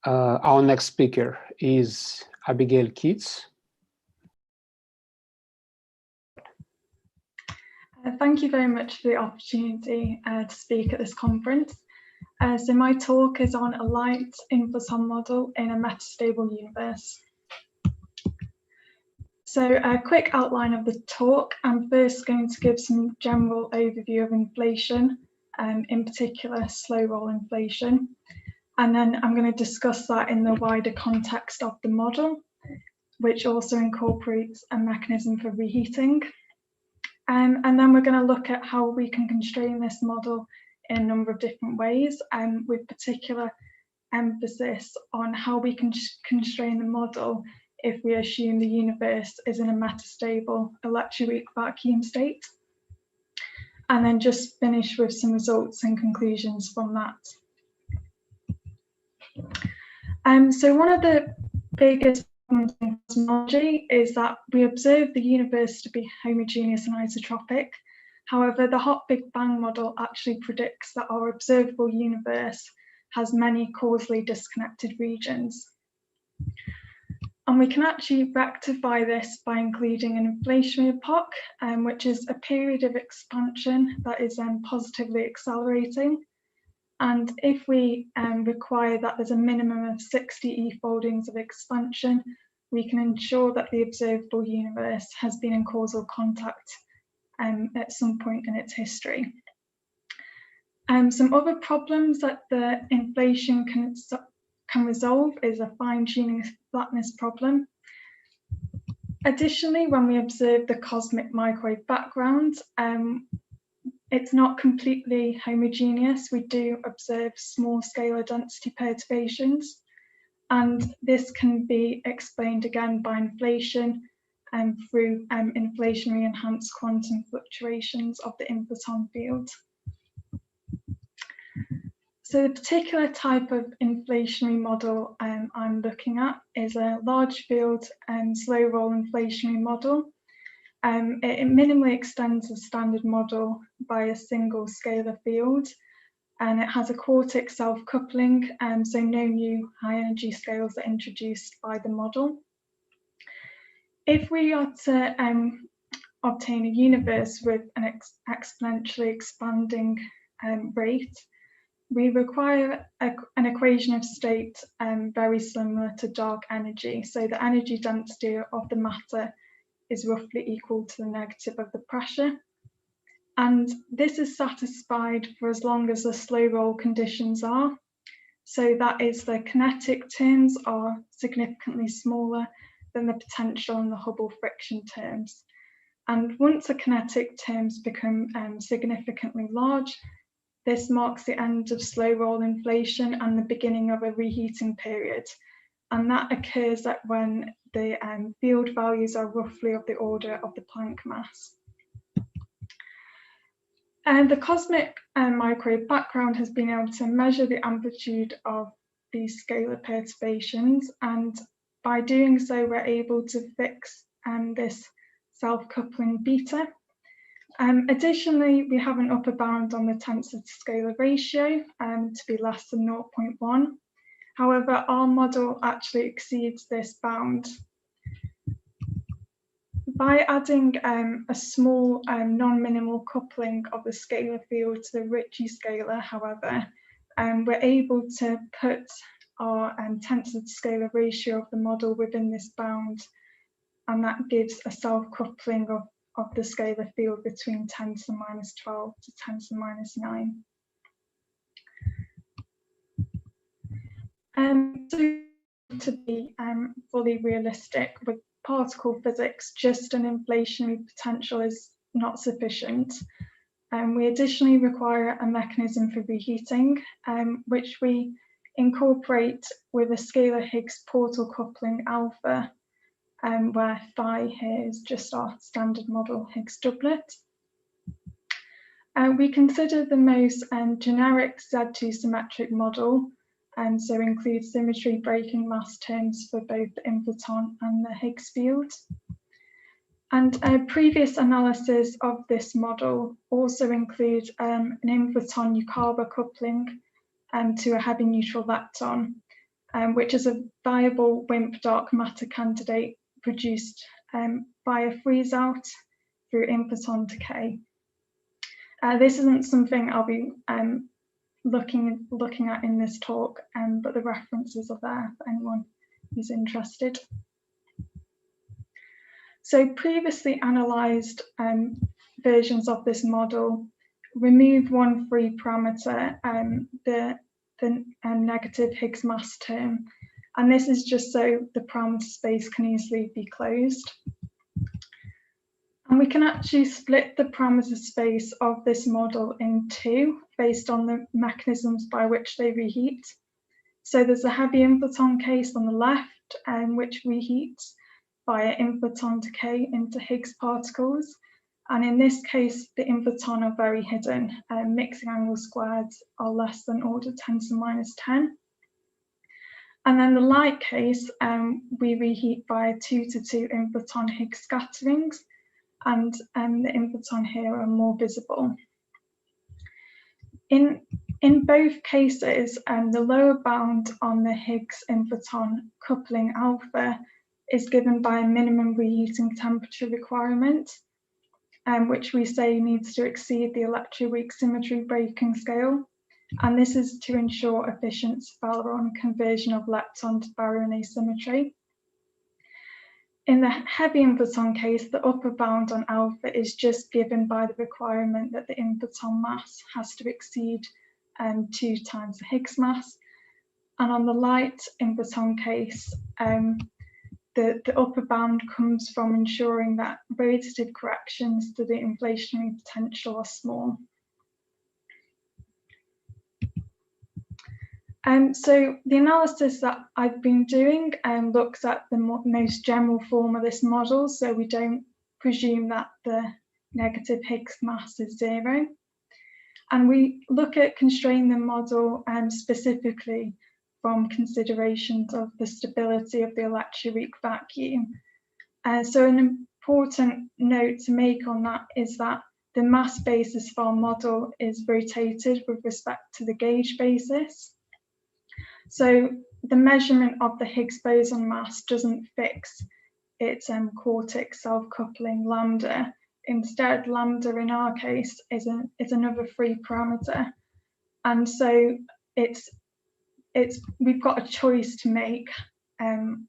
Our next speaker is Abigail Keats. Thank you very much for the opportunity to speak at this conference. So my talk is on a light inflaton model in a metastable universe. So a quick outline of the talk. I'm first going to give some general overview of inflation, in particular slow roll inflation. And then I'm going to discuss that in the wider context of the model, which also incorporates a mechanism for reheating. And then we're going to look at how we can constrain this model in a number of different ways, with particular emphasis on how we can constrain the model if we assume the universe is in a metastable electroweak vacuum state. And then just finish with some results and conclusions from that. So one of the biggest problems in cosmology is that we observe the universe to be homogeneous and isotropic. However, the hot Big Bang model actually predicts that our observable universe has many causally disconnected regions. And we can actually rectify this by including an inflationary epoch, which is a period of expansion that is then positively accelerating. And if we require that there's a minimum of 60 E-foldings of expansion, we can ensure that the observable universe has been in causal contact at some point in its history. Some other problems that the inflation can resolve is a fine-tuning flatness problem. Additionally, when we observe the cosmic microwave background, it's not completely homogeneous. We do observe small scalar density perturbations, and this can be explained again by inflation and through inflationary enhanced quantum fluctuations of the inflaton field. So the particular type of inflationary model I'm looking at is a large field slow roll inflationary model. It minimally extends the standard model by a single scalar field, and it has a quartic self-coupling, so no new high energy scales are introduced by the model. If we are to obtain a universe with an exponentially expanding rate, we require an equation of state very similar to dark energy. So the energy density of the matter is roughly equal to the negative of the pressure. And this is satisfied for as long as the slow roll conditions are. So that is, the kinetic terms are significantly smaller than the potential and the Hubble friction terms. And once the kinetic terms become significantly large, this marks the end of slow roll inflation and the beginning of a reheating period. And that occurs when the field values are roughly of the order of the Planck mass. And the cosmic microwave background has been able to measure the amplitude of these scalar perturbations, and by doing so, we're able to fix this self-coupling beta. Additionally, we have an upper bound on the tensor to scalar ratio to be less than 0.1. However, our model actually exceeds this bound. By adding a small non-minimal coupling of the scalar field to the Ricci scalar, however, we're able to put our tensor to scalar ratio of the model within this bound, and that gives a self-coupling of the scalar field between 10 to the minus 12 to 10 to the minus 9. So to be fully realistic with particle physics, just an inflationary potential is not sufficient. We additionally require a mechanism for reheating, which we incorporate with a scalar Higgs portal coupling alpha, where phi here is just our standard model Higgs doublet. We consider the most generic Z2 symmetric model, and so includes symmetry breaking mass terms for both the inflaton and the Higgs field. And previous analysis of this model also include an inflaton Yukawa coupling to a heavy neutral lepton. which is a viable WIMP dark matter candidate produced via freeze-out through inflaton decay. This isn't something I'll be looking at in this talk, but the references are there for anyone who's interested. So previously analysed versions of this model remove one free parameter, the negative Higgs mass term, and this is just so the parameter space can easily be closed. And we can actually split the parameter space of this model in two based on the mechanisms by which they reheat. So there's a heavy inflaton case on the left, which reheats via inflaton decay into Higgs particles. And in this case, the inflaton are very hidden. Mixing angle squared are less than order 10 to the minus 10. And then the light case, we reheat via 2 to 2 inflaton Higgs scatterings, and the inflaton here are more visible. In both cases, the lower bound on the Higgs inflaton coupling alpha is given by a minimum reheating temperature requirement, which we say needs to exceed the electroweak symmetry breaking scale. And this is to ensure efficient Spalaron conversion of lepton to baryon asymmetry. In the heavy inflaton case, the upper bound on alpha is just given by the requirement that the inflaton mass has to exceed 2 times the Higgs mass. And on the light inflaton case, the upper bound comes from ensuring that radiative corrections to the inflationary potential are small. So the analysis that I've been doing looks at the most general form of this model, so we don't presume that the negative Higgs mass is 0. And we look at constraining the model specifically from considerations of the stability of the electroweak vacuum. So an important note to make on that is that the mass basis of our model is rotated with respect to the gauge basis. So the measurement of the Higgs boson mass doesn't fix its quartic self-coupling lambda. Instead, lambda in our case is another free parameter, and so we've got a choice to make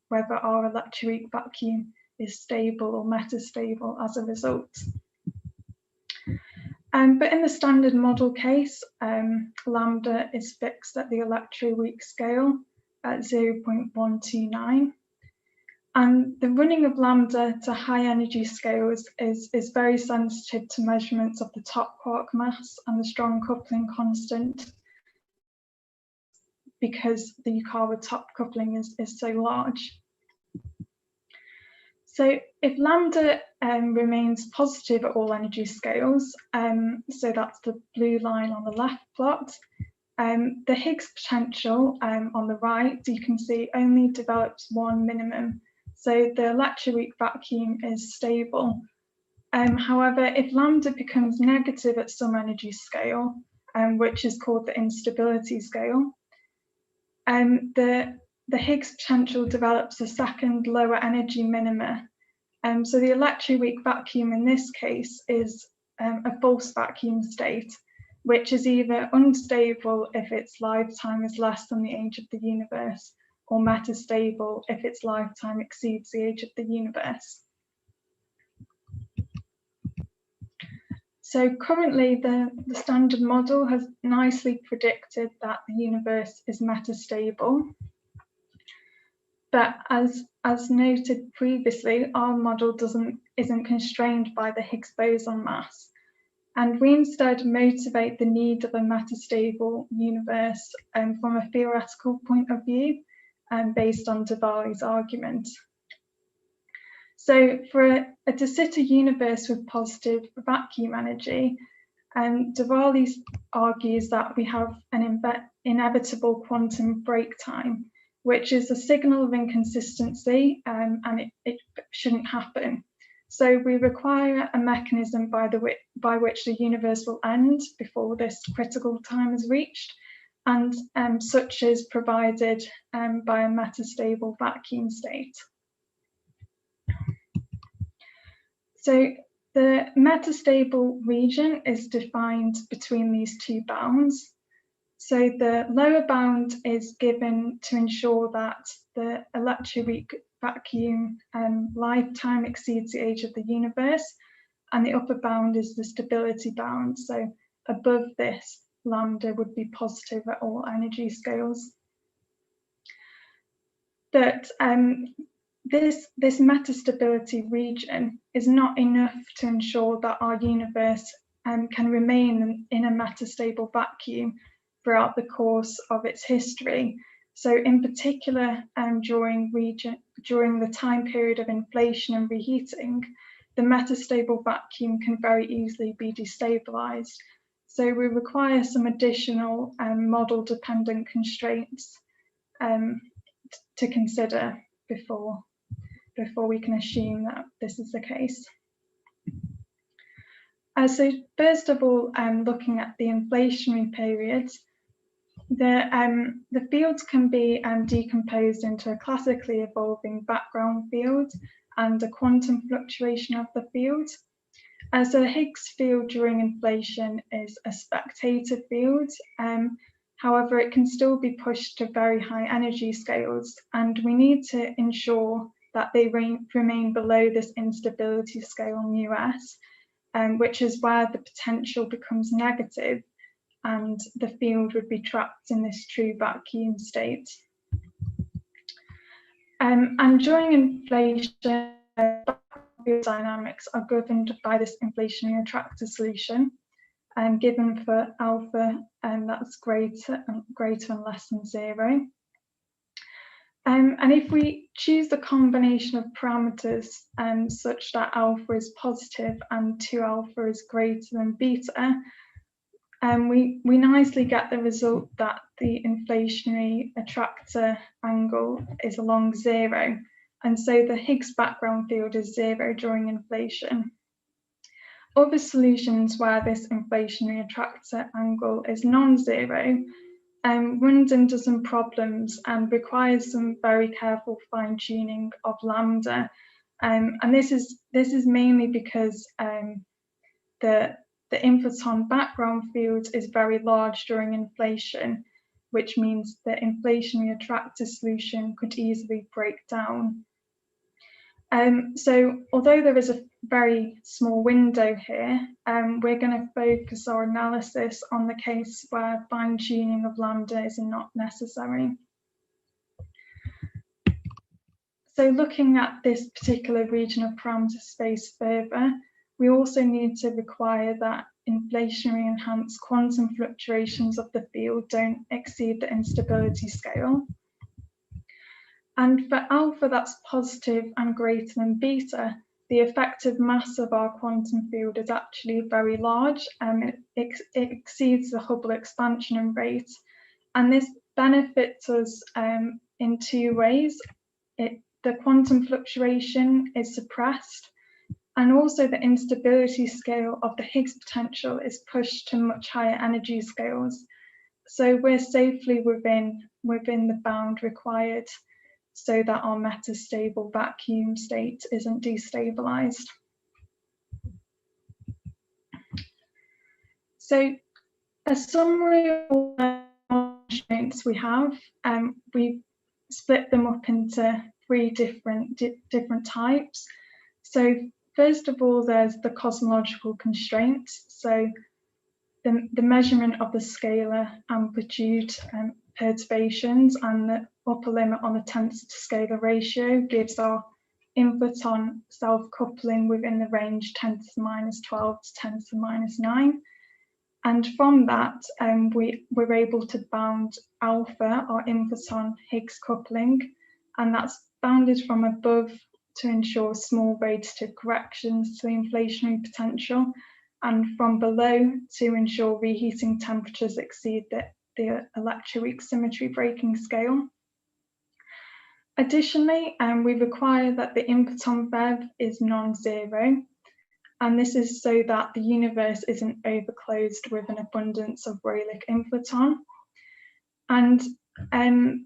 whether our electroweak vacuum is stable or metastable as a result. But in the standard model case, lambda is fixed at the electroweak scale at 0.129. And the running of lambda to high energy scales is very sensitive to measurements of the top quark mass and the strong coupling constant, because the Yukawa top coupling is so large. So if lambda remains positive at all energy scales, so that's the blue line on the left plot, the Higgs potential on the right, you can see, only develops one minimum. So the electroweak vacuum is stable. However, if lambda becomes negative at some energy scale, which is called the instability scale, the Higgs potential develops a second lower energy minima. So the electroweak vacuum in this case is a false vacuum state, which is either unstable if its lifetime is less than the age of the universe, or metastable if its lifetime exceeds the age of the universe. So currently the standard model has nicely predicted that the universe is metastable. But as noted previously, our model isn't constrained by the Higgs boson mass. And we instead motivate the need of a metastable universe from a theoretical point of view, based on de Vary's argument. So for a de Sitter universe with positive vacuum energy, de Vary argues that we have an inevitable quantum break time, which is a signal of inconsistency, and it shouldn't happen. So we require a mechanism by which the universe will end before this critical time is reached, and such is provided by a metastable vacuum state. So the metastable region is defined between these two bounds. So the lower bound is given to ensure that the electroweak vacuum lifetime exceeds the age of the universe, and the upper bound is the stability bound. So above this, lambda would be positive at all energy scales. But this metastability region is not enough to ensure that our universe can remain in a metastable vacuum throughout the course of its history. So in particular, during the time period of inflation and reheating, the metastable vacuum can very easily be destabilized. So we require some additional model-dependent constraints to consider before we can assume that this is the case. So first of all, looking at the inflationary periods, the fields can be decomposed into a classically evolving background field and a quantum fluctuation of the field. So the Higgs field during inflation is a spectator field. However, it can still be pushed to very high energy scales, and we need to ensure that they remain below this instability scale μs, which is where the potential becomes negative and the field would be trapped in this true vacuum state. And during inflation, field dynamics are governed by this inflationary attractor solution, given for alpha, and that's greater and less than 0. And if we choose the combination of parameters such that alpha is positive and 2 alpha is greater than beta, we nicely get the result that the inflationary attractor angle is along 0. And so the Higgs background field is 0 during inflation. Other solutions where this inflationary attractor angle is non-zero runs into some problems and requires some very careful fine-tuning of lambda. And this is mainly because the inflaton background field is very large during inflation, which means the inflationary attractor solution could easily break down. So although there is a very small window here, we're going to focus our analysis on the case where fine-tuning of lambda is not necessary. So looking at this particular region of parameter space further, we also need to require that inflationary enhanced quantum fluctuations of the field don't exceed the instability scale. And for alpha that's positive and greater than beta, the effective mass of our quantum field is actually very large, and it exceeds the Hubble expansion rate. And this benefits us in 2 ways. The quantum fluctuation is suppressed, and also the instability scale of the Higgs potential is pushed to much higher energy scales. So we're safely within the bound required so that our metastable vacuum state isn't destabilized. So a summary of all the constraints we have, we split them up into 3 different types. So first of all, there's the cosmological constraints. So the measurement of the scalar amplitude perturbations and the upper limit on the tensor to scalar ratio gives our inflaton self-coupling within the range 10⁻12 to 10⁻9. And from that, we're able to bound alpha, our inflaton Higgs coupling, and that's bounded from above to ensure small radiative corrections to the inflationary potential, and from below to ensure reheating temperatures exceed the electroweak symmetry breaking scale. Additionally, we require that the inflaton VEV is non-zero, and this is so that the universe isn't overclosed with an abundance of Rayleigh inflaton. And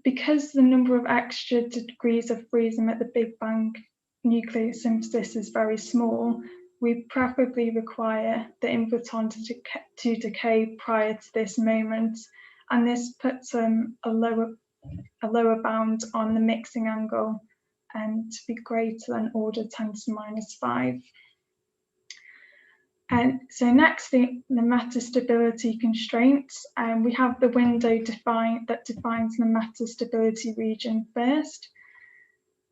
because the number of extra degrees of freedom at the Big Bang nucleosynthesis is very small, we preferably require the inflaton to decay prior to this moment, and this puts a lower bound on the mixing angle to be greater than order 10 to the minus 5. And so next, the metastability constraints. We have the window that defines the metastability region first.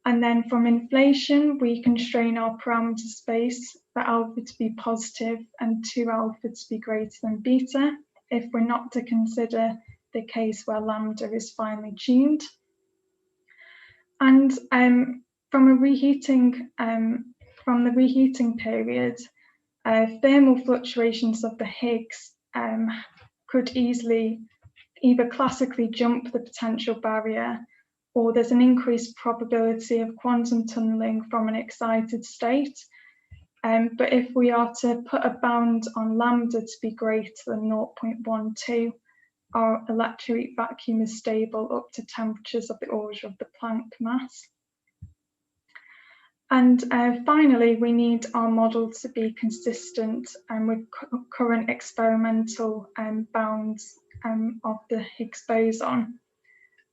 And then from inflation, we constrain our parameter space for alpha to be positive and 2 alpha to be greater than beta, if we're not to consider the case where lambda is finely tuned. And from the reheating period, thermal fluctuations of the Higgs could easily either classically jump the potential barrier, or there's an increased probability of quantum tunneling from an excited state. But if we are to put a bound on lambda to be greater than 0.12, our electroweak vacuum is stable up to temperatures of the order of the Planck mass. And finally, we need our model to be consistent with current experimental bounds of the Higgs boson,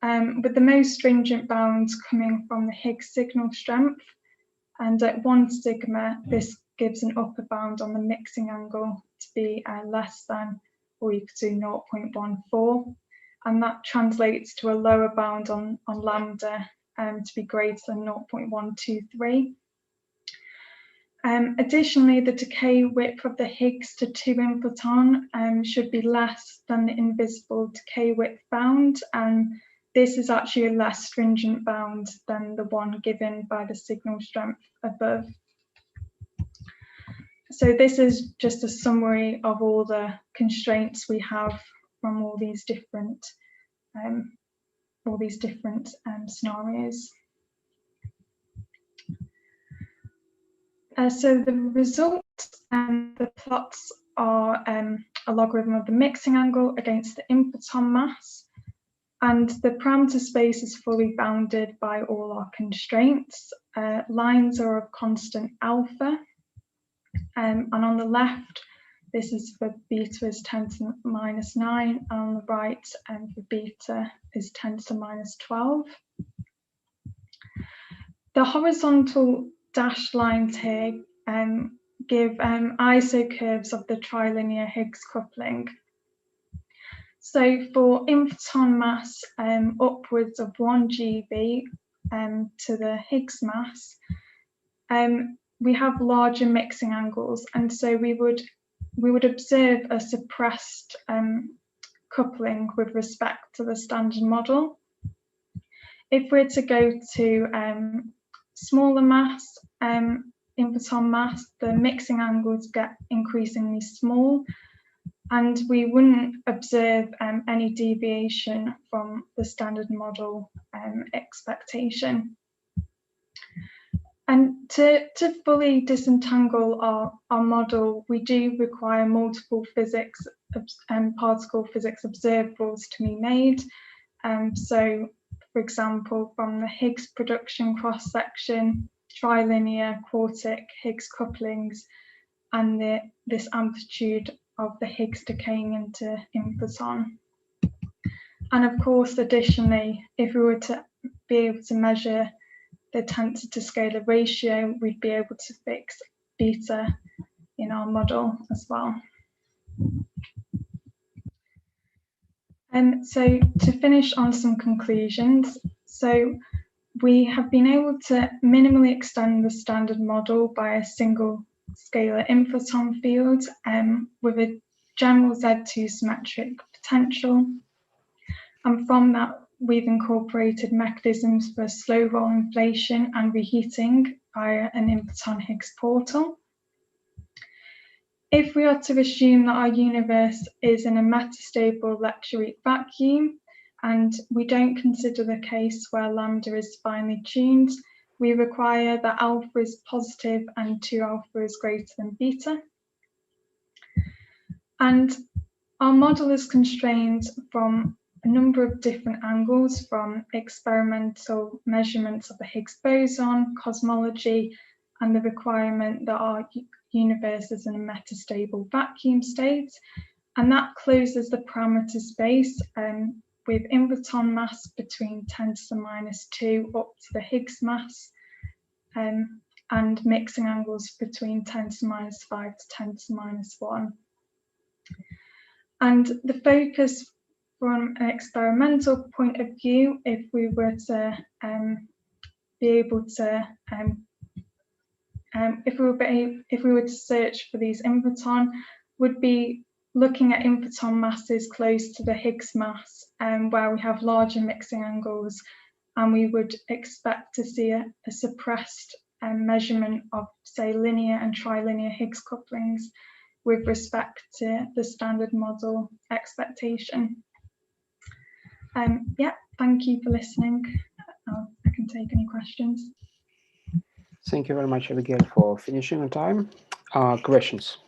with the most stringent bounds coming from the Higgs signal strength. And at 1 sigma, this gives an upper bound on the mixing angle to be less than or equal to 0.14. And that translates to a lower bound on lambda to be greater than 0.123. Additionally, the decay width of the Higgs to 2 inflaton should be less than the invisible decay width bound, and this is actually a less stringent bound than the one given by the signal strength above. So this is just a summary of all the constraints we have from all these different scenarios. So the results and the plots are a logarithm of the mixing angle against the inflaton mass, and the parameter space is fully bounded by all our constraints. Lines are of constant alpha, and on the left, this is for beta is 10 to the minus 9, and on the right, for beta is 10 to the minus 12. The horizontal dashed lines here give isocurves of the trilinear Higgs coupling. So for inflaton mass upwards of 1 GeV to the Higgs mass, we have larger mixing angles, and so we would observe a suppressed coupling with respect to the standard model. If we're to go to smaller mass, inflaton mass, the mixing angles get increasingly small, and we wouldn't observe any deviation from the standard model expectation. And to fully disentangle our model, we do require multiple physics and particle physics observables to be made. So, for example, from the Higgs production cross-section, trilinear quartic Higgs couplings, and this amplitude of the Higgs decaying into inflaton. And of course, additionally, if we were to be able to measure the tensor to scalar ratio, we'd be able to fix beta in our model as well. And so to finish on some conclusions, so we have been able to minimally extend the standard model by a single scalar inflaton field with a general Z2 symmetric potential. And from that, we've incorporated mechanisms for slow roll inflation and reheating via an inflaton Higgs portal. If we are to assume that our universe is in a metastable electroweak vacuum, and we don't consider the case where lambda is finely tuned, we require that alpha is positive and 2 alpha is greater than beta. And our model is constrained from a number of different angles, from experimental measurements of the Higgs boson, cosmology, and the requirement that our universe is in a metastable vacuum state. And that closes the parameter space with inflaton mass between 10 to the -2 up to the Higgs mass, and mixing angles between 10 to the -5 to 10 to the -1. And the focus from an experimental point of view, if we were to be able to, if we were to search for these inflaton, would be looking at inflaton masses close to the Higgs mass, where we have larger mixing angles, and we would expect to see a suppressed measurement of, say, linear and trilinear Higgs couplings with respect to the standard model expectation. Yeah, thank you for listening. I can take any questions. Thank you very much, Abigail, for finishing on time. Questions?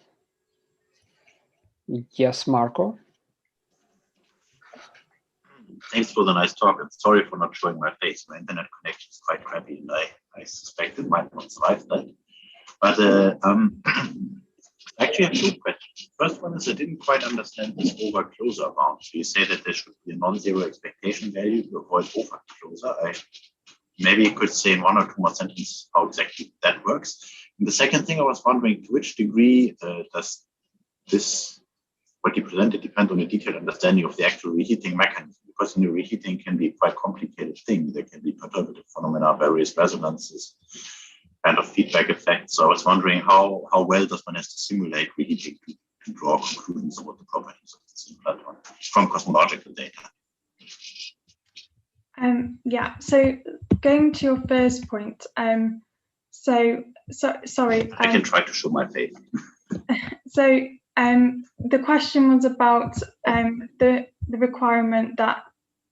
Yes, Marco. Thanks for the nice talk, and sorry for not showing my face. My internet connection is quite crappy, and I suspect it might not survive that. But I actually have two questions. First one is, I didn't quite understand this over-closure bound. So you say that there should be a non-zero expectation value to avoid over-closure. Maybe you could say in one or two more sentences how exactly that works. And the second thing I was wondering, to which degree does this, what you presented, depend on a detailed understanding of the actual reheating mechanism? Because reheating can be a quite complicated thing. There can be perturbative phenomena, various resonances, kind of feedback effects. So I was wondering how well does one have to simulate reheating to draw conclusions about the properties of this inflaton from cosmological data? Yeah, so going to your first point, sorry. I can try to show my face. So the question was about the requirement that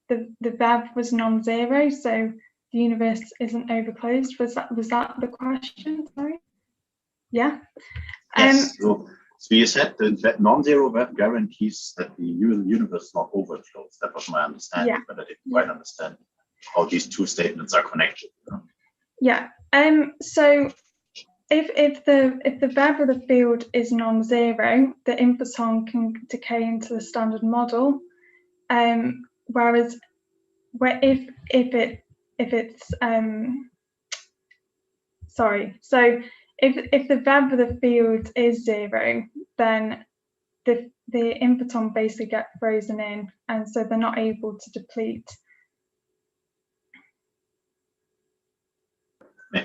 the VEV was non-zero, so the universe isn't overclosed. Was that the question? Sorry. Yeah. Yes. So you said that non-zero VEV guarantees that the universe is not overclosed. That was my understanding, but I didn't quite understand how these two statements are connected. Yeah. So if the VEV of the field is non-zero, the inflaton can decay into the standard model. Whereas if the VEV of the field is zero, then the inflaton basically get frozen in, and so they're not able to deplete.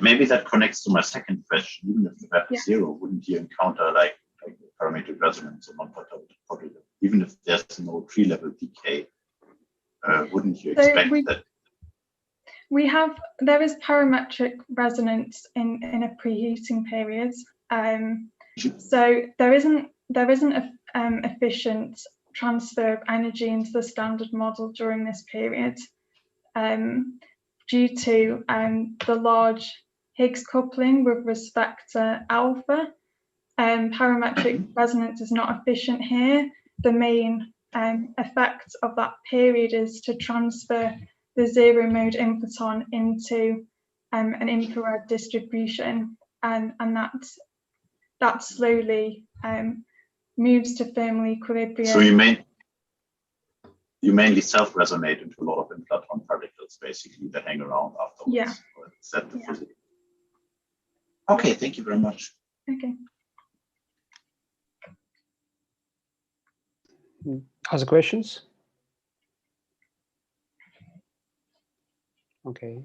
Maybe that connects to my second question. Even if the VEV is zero, wouldn't you encounter like parametric resonance or non-perturbative? Even if there's no tree-level decay, wouldn't you expect that? There is parametric resonance in a preheating period. So there isn't efficient transfer of energy into the standard model during this period, due to the large Higgs coupling with respect to alpha. Parametric resonance is not efficient here. The main effect of that period is to transfer the zero mode inflaton into an infrared distribution, and that slowly moves to thermal equilibrium. So you mainly self-resonate into a lot of inflaton particles, basically, that hang around afterwards. Yeah. Is that the physics? Okay, thank you very much. Okay. Other questions? Okay.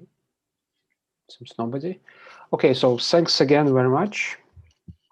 Seems nobody. Okay, so thanks again very much.